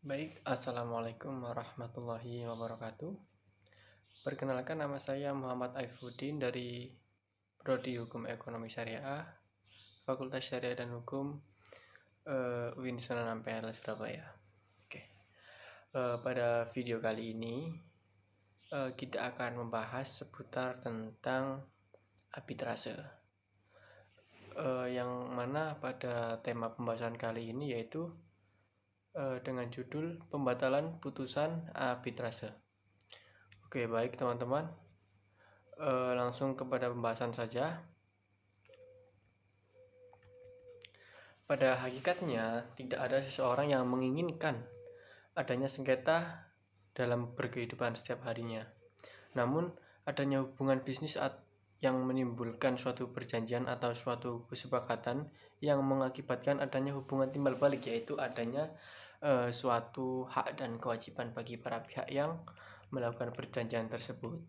Baik, Assalamualaikum warahmatullahi wabarakatuh. Perkenalkan, nama saya Muhammad Aifuddin dari Prodi Hukum Ekonomi Syariah, Fakultas Syariah dan Hukum UIN Sunan Ampel, Surabaya. Oke. Pada video kali ini kita akan membahas seputar tentang arbitrase, yang mana pada tema pembahasan kali ini yaitu dengan judul pembatalan putusan arbitrase. Oke, baik teman-teman, langsung kepada pembahasan saja. Pada hakikatnya, tidak ada seseorang yang menginginkan adanya sengketa dalam berkehidupan setiap harinya. Namun, adanya hubungan bisnis yang menimbulkan suatu perjanjian atau suatu kesepakatan yang mengakibatkan adanya hubungan timbal balik, yaitu adanya suatu hak dan kewajiban bagi para pihak yang melakukan perjanjian tersebut.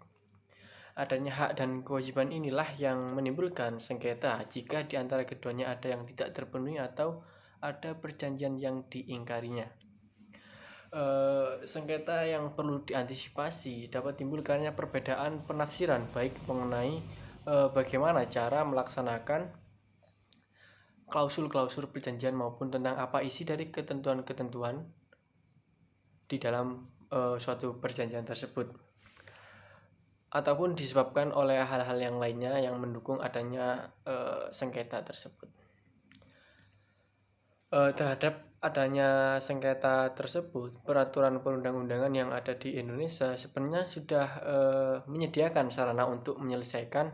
Adanya hak dan kewajiban inilah yang menimbulkan sengketa jika di antara keduanya ada yang tidak terpenuhi atau ada perjanjian yang diingkarinya. Sengketa yang perlu diantisipasi dapat timbul karena perbedaan penafsiran baik mengenai bagaimana cara melaksanakan klausul-klausul perjanjian maupun tentang apa isi dari ketentuan-ketentuan di dalam suatu perjanjian tersebut, ataupun disebabkan oleh hal-hal yang lainnya yang mendukung adanya sengketa tersebut. Terhadap adanya sengketa tersebut, peraturan perundang-undangan yang ada di Indonesia sebenarnya sudah menyediakan sarana untuk menyelesaikan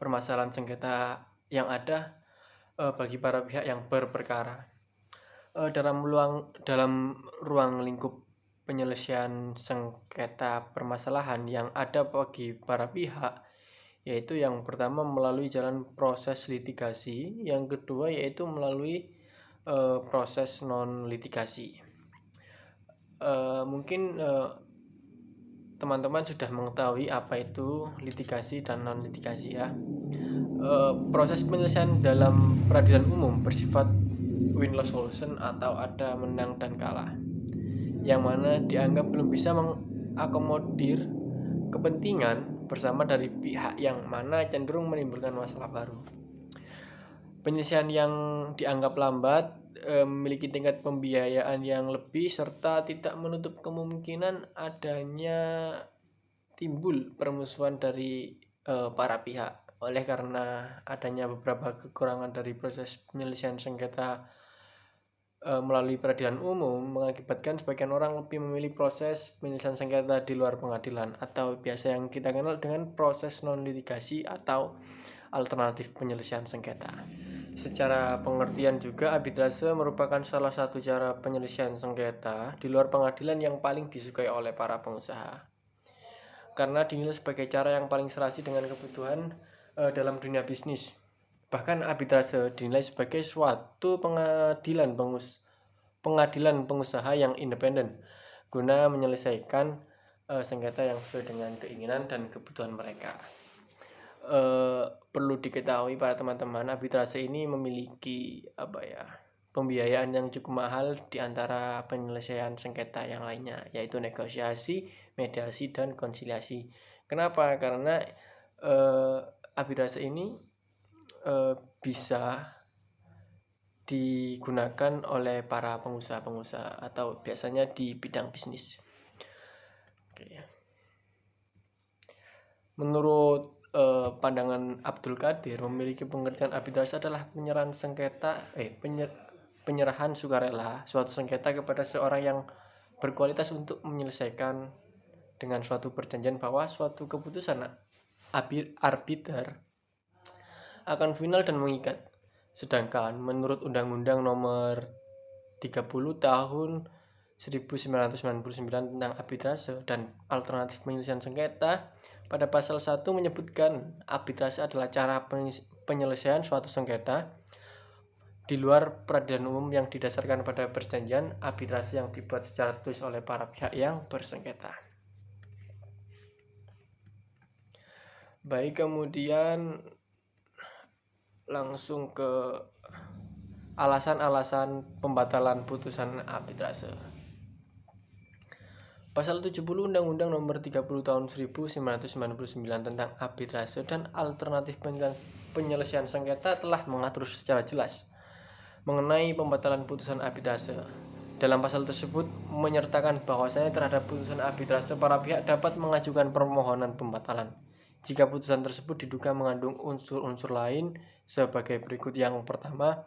permasalahan sengketa yang ada bagi para pihak yang berperkara. Dalam ruang lingkup penyelesaian sengketa permasalahan yang ada bagi para pihak, yaitu yang pertama melalui jalan proses litigasi, yang kedua yaitu melalui proses non litigasi. Mungkin teman-teman sudah mengetahui apa itu litigasi dan non litigasi ya. Proses penyelesaian dalam peradilan umum bersifat win-loss solution atau ada menang dan kalah, yang mana dianggap belum bisa mengakomodir kepentingan bersama dari pihak yang mana cenderung menimbulkan masalah baru. Penyelesaian yang dianggap lambat, memiliki tingkat pembiayaan yang lebih, serta tidak menutup kemungkinan adanya timbul permusuhan dari para pihak. Oleh karena adanya beberapa kekurangan dari proses penyelesaian sengketa melalui peradilan umum, mengakibatkan sebagian orang lebih memilih proses penyelesaian sengketa di luar pengadilan, atau biasa yang kita kenal dengan proses non litigasi atau alternatif penyelesaian sengketa. Secara pengertian juga, arbitrase merupakan salah satu cara penyelesaian sengketa di luar pengadilan yang paling disukai oleh para pengusaha, karena dinilai sebagai cara yang paling serasi dengan kebutuhan dalam dunia bisnis. Bahkan arbitrase dinilai sebagai suatu pengadilan pengusaha yang independen guna menyelesaikan sengketa yang sesuai dengan keinginan dan kebutuhan mereka. Perlu diketahui para teman-teman, arbitrase ini memiliki pembiayaan yang cukup mahal di antara penyelesaian sengketa yang lainnya, yaitu negosiasi, mediasi, dan konsiliasi. Kenapa? Karena arbitrase ini bisa digunakan oleh para pengusaha-pengusaha atau biasanya di bidang bisnis. Oke. Menurut pandangan Abdul Qadir, memiliki pengertian arbitrase adalah penyerahan sukarela suatu sengketa kepada seorang yang berkualitas untuk menyelesaikan dengan suatu perjanjian bahwa suatu keputusan arbiter akan final dan mengikat. Sedangkan menurut Undang-Undang Nomor 30 Tahun 1999 tentang arbitrase dan alternatif penyelesaian sengketa, pada pasal 1 menyebutkan arbitrase adalah cara penyelesaian suatu sengketa di luar peradilan umum yang didasarkan pada perjanjian arbitrase yang dibuat secara tertulis oleh para pihak yang bersengketa. Baik, kemudian langsung ke alasan-alasan pembatalan putusan arbitrase. Pasal 70 Undang-Undang Nomor 30 Tahun 1999 tentang arbitrase dan alternatif penyelesaian sengketa telah mengatur secara jelas mengenai pembatalan putusan arbitrase. Dalam pasal tersebut menyertakan bahwasanya terhadap putusan arbitrase para pihak dapat mengajukan permohonan pembatalan jika putusan tersebut diduga mengandung unsur-unsur lain sebagai berikut. Yang pertama,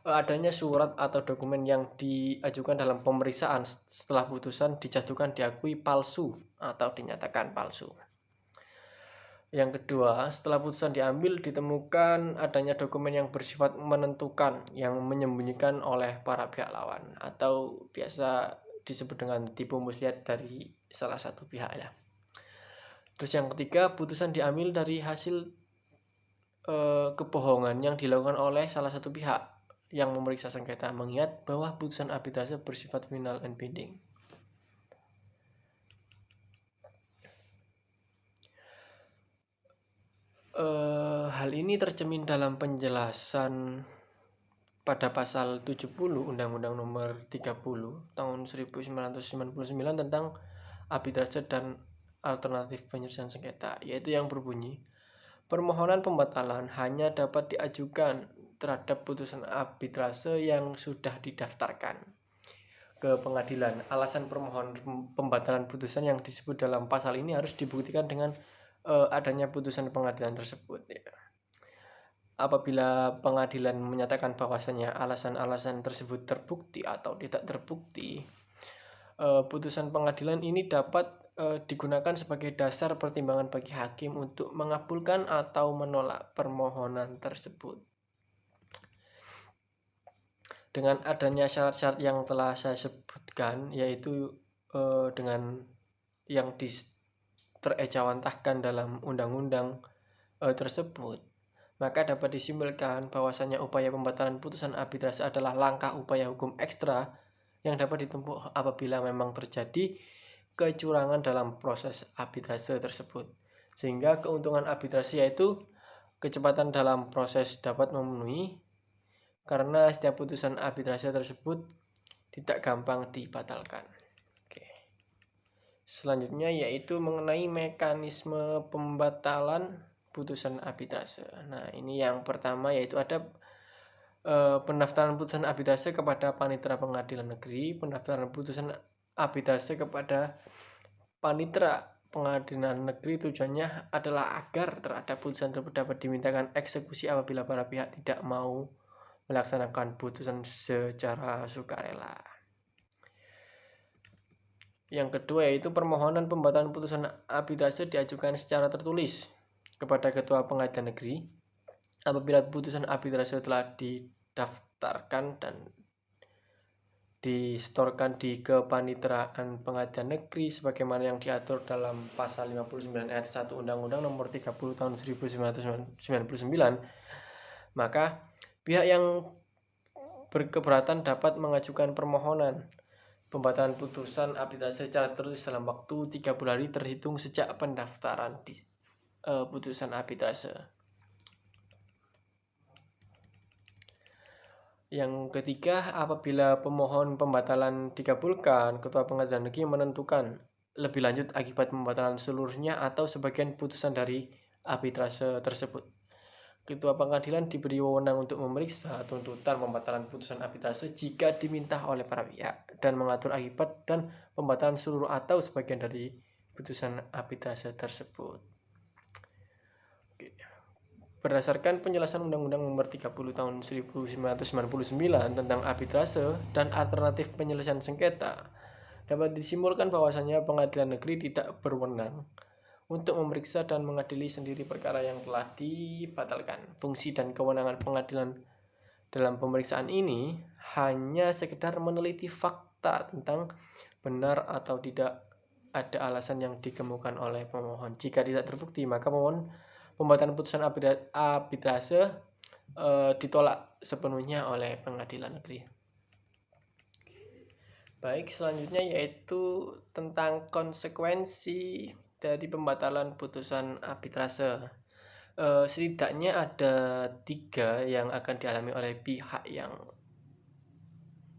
adanya surat atau dokumen yang diajukan dalam pemeriksaan setelah putusan dijatuhkan diakui palsu atau dinyatakan palsu. Yang kedua, setelah putusan diambil ditemukan adanya dokumen yang bersifat menentukan yang menyembunyikan oleh para pihak lawan atau biasa disebut dengan tipu muslihat dari salah satu pihak ya. Terus yang ketiga, putusan diambil dari hasil kebohongan yang dilakukan oleh salah satu pihak yang memeriksa sengketa, mengingat bahwa putusan arbitrase bersifat final and binding. Hal ini tercermin dalam penjelasan pada pasal 70 Undang-Undang Nomor 30 Tahun 1999 tentang arbitrase dan alternatif penyelesaian sengketa, yaitu yang berbunyi, permohonan pembatalan hanya dapat diajukan terhadap putusan arbitrase yang sudah didaftarkan ke pengadilan. Alasan permohonan pembatalan putusan yang disebut dalam pasal ini harus dibuktikan dengan adanya putusan pengadilan tersebut ya. Apabila pengadilan menyatakan bahwasanya alasan-alasan tersebut terbukti atau tidak terbukti, putusan pengadilan ini dapat digunakan sebagai dasar pertimbangan bagi hakim untuk mengabulkan atau menolak permohonan tersebut. Dengan adanya syarat-syarat yang telah saya sebutkan, yaitu dengan yang terejawantahkan dalam undang-undang tersebut, maka dapat disimpulkan bahwasanya upaya pembatalan putusan arbitrase adalah langkah upaya hukum ekstra yang dapat ditempuh apabila memang terjadi kecurangan dalam proses arbitrase tersebut, sehingga keuntungan arbitrase yaitu kecepatan dalam proses dapat memenuhi karena setiap putusan arbitrase tersebut tidak gampang dibatalkan. Oke. Selanjutnya yaitu mengenai mekanisme pembatalan putusan arbitrase. Nah, ini yang pertama yaitu ada pendaftaran putusan arbitrase kepada panitera pengadilan negeri, pendaftaran putusan arbitrase kepada panitera pengadilan negeri tujuannya adalah agar terhadap putusan tersebut dapat dimintakan eksekusi apabila para pihak tidak mau melaksanakan putusan secara sukarela. Yang kedua yaitu permohonan pembatalan putusan arbitrase diajukan secara tertulis kepada ketua pengadilan negeri apabila putusan arbitrase telah didaftarkan dan distorkan di kepaniteraan pengadilan negeri sebagaimana yang diatur dalam pasal 59 ayat 1 Undang-Undang Nomor 30 Tahun 1999, maka pihak yang berkeberatan dapat mengajukan permohonan pembatalan putusan arbitrase secara tertulis dalam waktu 30 hari terhitung sejak pendaftaran di putusan arbitrase. Yang ketiga, apabila pemohon pembatalan dikabulkan, ketua pengadilan negeri menentukan lebih lanjut akibat pembatalan seluruhnya atau sebagian putusan dari arbitrase tersebut. Ketua pengadilan diberi wewenang untuk memeriksa tuntutan pembatalan putusan arbitrase jika diminta oleh para pihak dan mengatur akibat dan pembatalan seluruh atau sebagian dari putusan arbitrase tersebut. Oke. Berdasarkan penjelasan Undang-Undang Nomor 30 Tahun 1999 tentang arbitrase dan alternatif penyelesaian sengketa, dapat disimpulkan bahwasanya pengadilan negeri tidak berwenang untuk memeriksa dan mengadili sendiri perkara yang telah dibatalkan. Fungsi dan kewenangan pengadilan dalam pemeriksaan ini hanya sekedar meneliti fakta tentang benar atau tidak ada alasan yang dikemukakan oleh pemohon. Jika tidak terbukti, maka pemohon pembatalan putusan arbitrase ditolak sepenuhnya oleh pengadilan negeri. Baik, selanjutnya yaitu tentang konsekuensi dari pembatalan putusan arbitrase. Setidaknya ada 3 yang akan dialami oleh pihak yang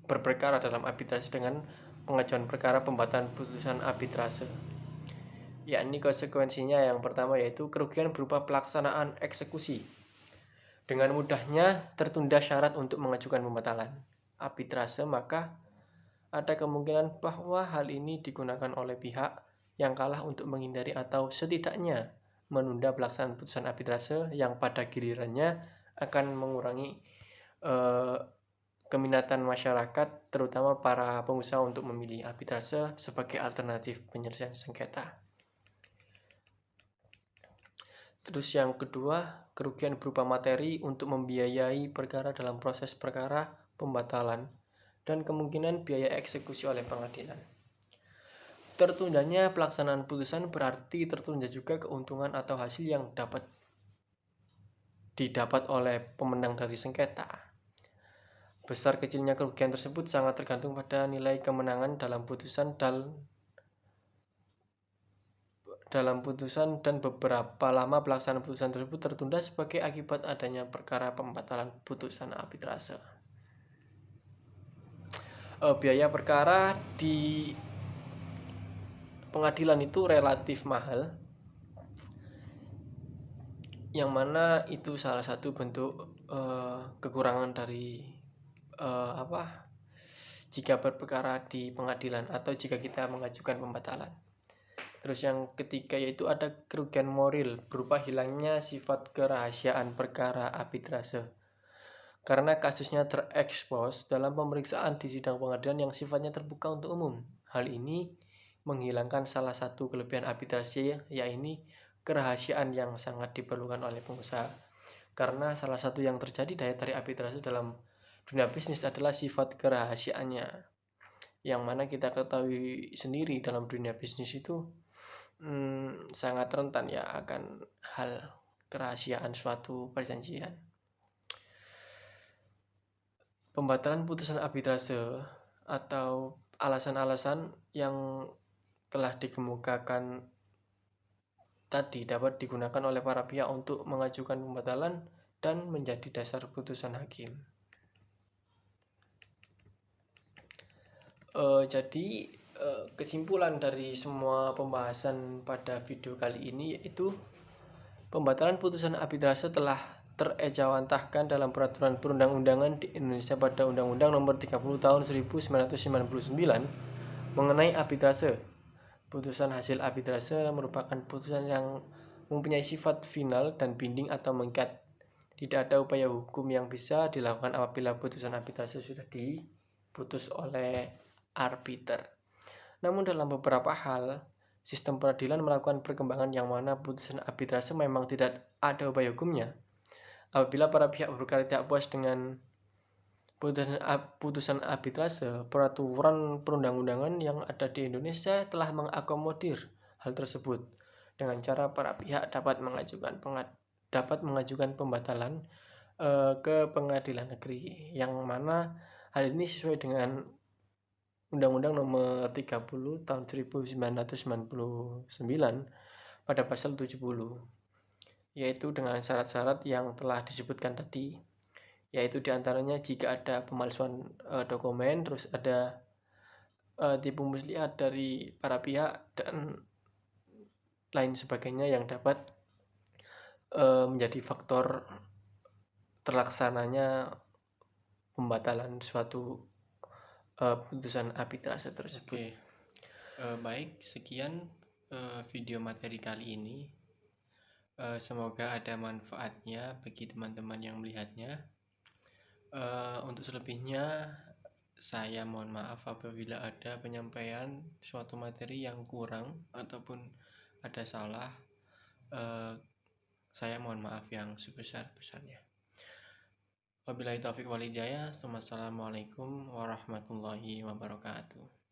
berperkara dalam arbitrase dengan pengajuan perkara pembatalan putusan arbitrase, yakni konsekuensinya yang pertama yaitu kerugian berupa pelaksanaan eksekusi. Dengan mudahnya tertunda syarat untuk mengajukan pembatalan arbitrase, maka ada kemungkinan bahwa hal ini digunakan oleh pihak yang kalah untuk menghindari atau setidaknya menunda pelaksanaan putusan arbitrase yang pada gilirannya akan mengurangi keminatan masyarakat, terutama para pengusaha, untuk memilih arbitrase sebagai alternatif penyelesaian sengketa. Terus yang kedua, kerugian berupa materi untuk membiayai perkara dalam proses perkara pembatalan dan kemungkinan biaya eksekusi oleh pengadilan. Tertundanya pelaksanaan putusan berarti tertunda juga keuntungan atau hasil yang didapat oleh pemenang dari sengketa. Besar kecilnya kerugian tersebut sangat tergantung pada nilai kemenangan dalam putusan dan beberapa lama pelaksanaan putusan tersebut tertunda sebagai akibat adanya perkara pembatalan putusan arbitrase. Biaya perkara di pengadilan itu relatif mahal, yang mana itu salah satu bentuk kekurangan dari jika berperkara di pengadilan atau jika kita mengajukan pembatalan. Terus yang ketiga yaitu ada kerugian moral berupa hilangnya sifat kerahasiaan perkara arbitrase karena kasusnya terekspos dalam pemeriksaan di sidang pengadilan yang sifatnya terbuka untuk umum. Hal ini menghilangkan salah satu kelebihan arbitrase, yaitu kerahasiaan yang sangat diperlukan oleh pengusaha. Karena salah satu yang terjadi daya tarik arbitrase dalam dunia bisnis adalah sifat kerahasiaannya, yang mana kita ketahui sendiri dalam dunia bisnis itu sangat rentan ya akan hal kerahasiaan suatu perjanjian. Pembatalan putusan arbitrase atau alasan-alasan yang telah dikemukakan tadi dapat digunakan oleh para pihak untuk mengajukan pembatalan dan menjadi dasar putusan hakim. Jadi kesimpulan dari semua pembahasan pada video kali ini yaitu pembatalan putusan arbitrase telah terejawantahkan dalam peraturan perundang-undangan di Indonesia pada Undang-Undang Nomor 30 Tahun 1999 mengenai arbitrase. Putusan hasil arbitrase merupakan putusan yang mempunyai sifat final dan binding atau mengikat. Tidak ada upaya hukum yang bisa dilakukan apabila putusan arbitrase sudah diputus oleh arbiter. Namun dalam beberapa hal, sistem peradilan melakukan perkembangan yang mana putusan arbitrase memang tidak ada upaya hukumnya. Apabila para pihak berkarya tidak puas dengan putusan arbitrase, peraturan perundang-undangan yang ada di Indonesia telah mengakomodir hal tersebut dengan cara para pihak dapat mengajukan pembatalan ke pengadilan negeri, yang mana hal ini sesuai dengan Undang-Undang Nomor 30 Tahun 1999 pada pasal 70, yaitu dengan syarat-syarat yang telah disebutkan tadi, yaitu diantaranya jika ada pemalsuan dokumen, terus ada tipu muslihat dari para pihak dan lain sebagainya yang dapat menjadi faktor terlaksananya pembatalan suatu putusan arbitrase tersebut. Baik, sekian video materi kali ini. Semoga ada manfaatnya bagi teman-teman yang melihatnya. Untuk selebihnya saya mohon maaf apabila ada penyampaian suatu materi yang kurang ataupun ada salah. Saya mohon maaf yang sebesar-besarnya. Wabillahi taufiq wal hidayah. Assalamualaikum warahmatullahi wabarakatuh.